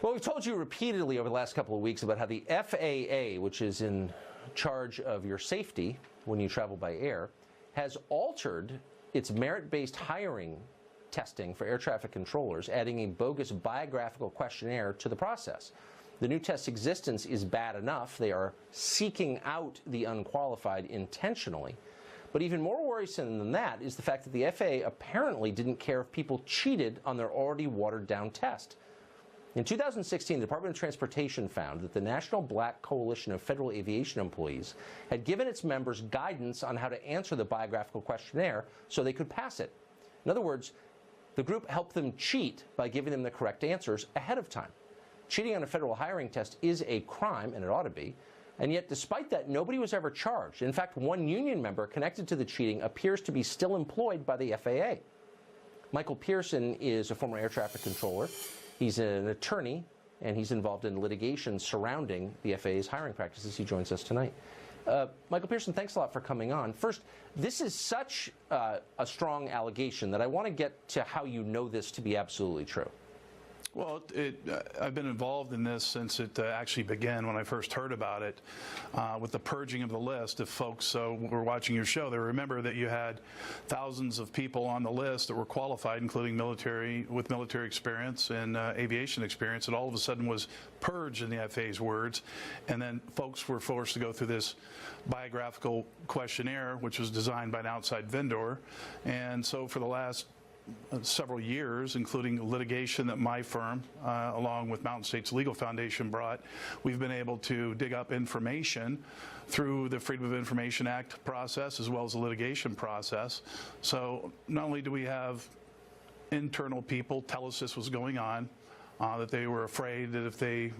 Well, we've told you repeatedly over the last couple of weeks about how the FAA, which is in charge of your safety when you travel by air, has altered its merit-based hiring testing for air traffic controllers, adding a bogus biographical questionnaire to the process. The new test's existence is bad enough. They are seeking out the unqualified intentionally. But even more worrisome than that is the fact that the FAA apparently didn't care if people cheated on their already watered-down test. In 2016, the Department of Transportation found that the National Black Coalition of Federal Aviation Employees had given its members guidance on how to answer the biographical questionnaire so they could pass it. In other words, the group helped them cheat by giving them the correct answers ahead of time. Cheating on a federal hiring test is a crime, and it ought to be. And yet, despite that, nobody was ever charged. In fact, one union member connected to the cheating appears to be still employed by the FAA. Michael Pearson is a former air traffic controller. He's an attorney, and he's involved in litigation surrounding the FAA's hiring practices. He joins us tonight. Michael Pearson, thanks a lot for coming on. First, this is such a strong allegation that I want to get to how you know this to be absolutely true. Well, I've been involved in this since it actually began when I first heard about it with the purging of the list. If folks were watching your show, they remember that you had thousands of people on the list that were qualified, including military experience and aviation experience. It all of a sudden was purged, in the FAA's words, and then folks were forced to go through this biographical questionnaire, which was designed by an outside vendor. And so for the last several years, including litigation that my firm, along with Mountain States Legal Foundation, brought, we've been able to dig up information through the Freedom of Information Act process as well as the litigation process. So not only do we have internal people tell us this was going on, that they were afraid that if they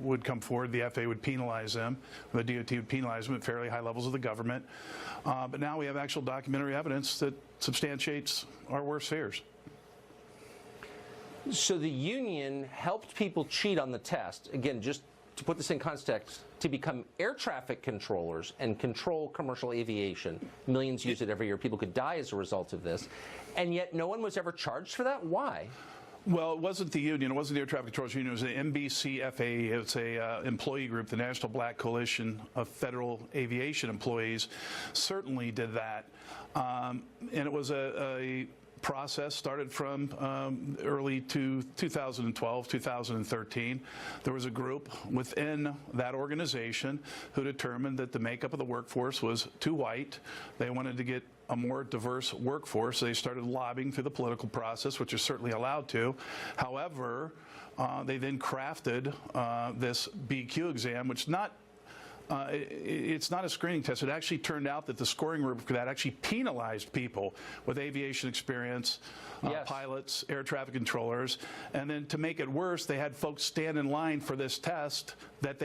would come forward, the FAA would penalize them, the DOT would penalize them at fairly high levels of the government. But now we have actual documentary evidence that substantiates our worst fears. So the union helped people cheat on the test, again, just to put this in context, to become air traffic controllers and control commercial aviation. Millions use it every year. People could die as a result of this. And yet no one was ever charged for that? Why? Well, it wasn't the union. It wasn't the Air Traffic Controllers Union. It was the NBC-FAA. It's a employee group. The National Black Coalition of Federal Aviation Employees certainly did that. And it was a process started from early to 2012, 2013. There was a group within that organization who determined that the makeup of the workforce was too white. They wanted to get a more diverse workforce. They started lobbying through the political process, which is certainly allowed to. However, they then crafted this BQ exam, which it's not a screening test. It actually turned out that the scoring rubric for that actually penalized people with aviation experience, yes, pilots, air traffic controllers. And then to make it worse, they had folks stand in line for this test that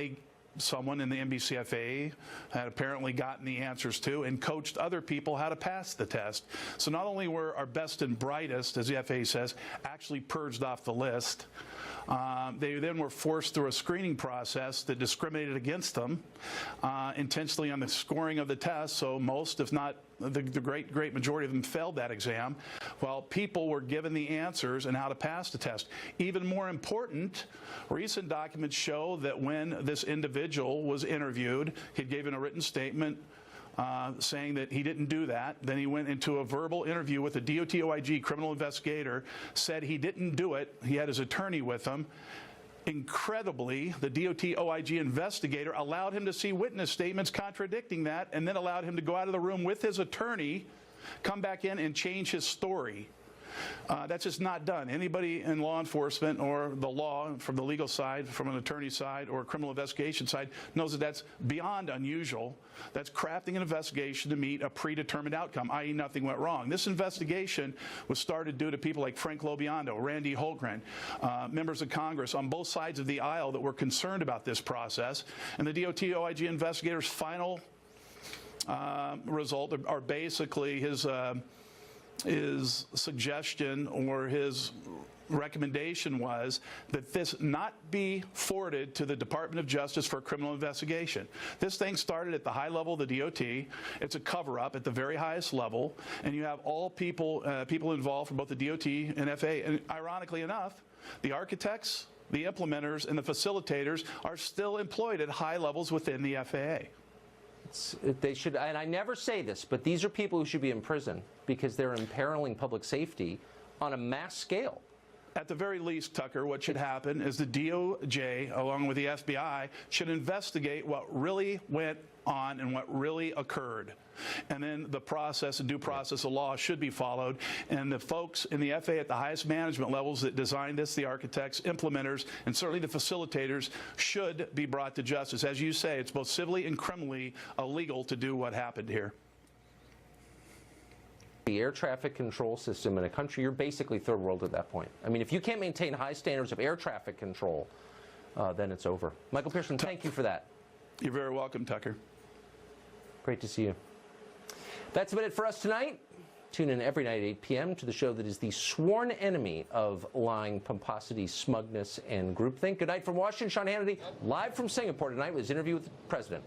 someone in the NBC-FAA had apparently gotten the answers to and coached other people how to pass the test. So not only were our best and brightest, as the FAA says, actually purged off the list, they then were forced through a screening process that discriminated against them intentionally on the scoring of the test. So most, if not the great majority of them, failed that exam, while people were given the answers and how to pass the test. Even more important, recent documents show that when this individual was interviewed, he gave a written statement saying that he didn't do that. Then he went into a verbal interview with a DOT OIG criminal investigator, said he didn't do it. He had his attorney with him. Incredibly, the DOT OIG investigator allowed him to see witness statements contradicting that, and then allowed him to go out of the room with his attorney, come back in and change his story. That's just not done. Anybody in law enforcement or the law, from the legal side, from an attorney side, or a criminal investigation side, knows that that's beyond unusual. That's crafting an investigation to meet a predetermined outcome, i.e. nothing went wrong. This investigation was started due to people like Frank Lobiondo, Randy Holgren, members of Congress on both sides of the aisle that were concerned about this process. And the DOT OIG investigator's final result are basically his suggestion or his recommendation was that this not be forwarded to the Department of Justice for a criminal investigation. This thing started at the high level of the DOT. It's a cover-up at the very highest level, and you have all people involved from both the DOT and FAA. And ironically enough, the architects, the implementers and the facilitators are still employed at high levels within the FAA. They should, and I never say this, but these are people who should be in prison because they're imperiling public safety on a mass scale. At the very least, Tucker, what should happen is the DOJ, along with the FBI, should investigate what really went on and what really occurred. And then the process and due process of law should be followed. And the folks in the FAA at the highest management levels that designed this, the architects, implementers, and certainly the facilitators, should be brought to justice. As you say, it's both civilly and criminally illegal to do what happened here. The air traffic control system in a country, you're basically third world at that point. I mean, if you can't maintain high standards of air traffic control, then it's over. Michael Pearson, thank you for that. You're very welcome, Tucker. Great to see you. That's about it for us tonight. Tune in every night at 8 p.m. to the show that is the sworn enemy of lying, pomposity, smugness, and groupthink. Good night from Washington. Sean Hannity, live from Singapore tonight with his interview with the president.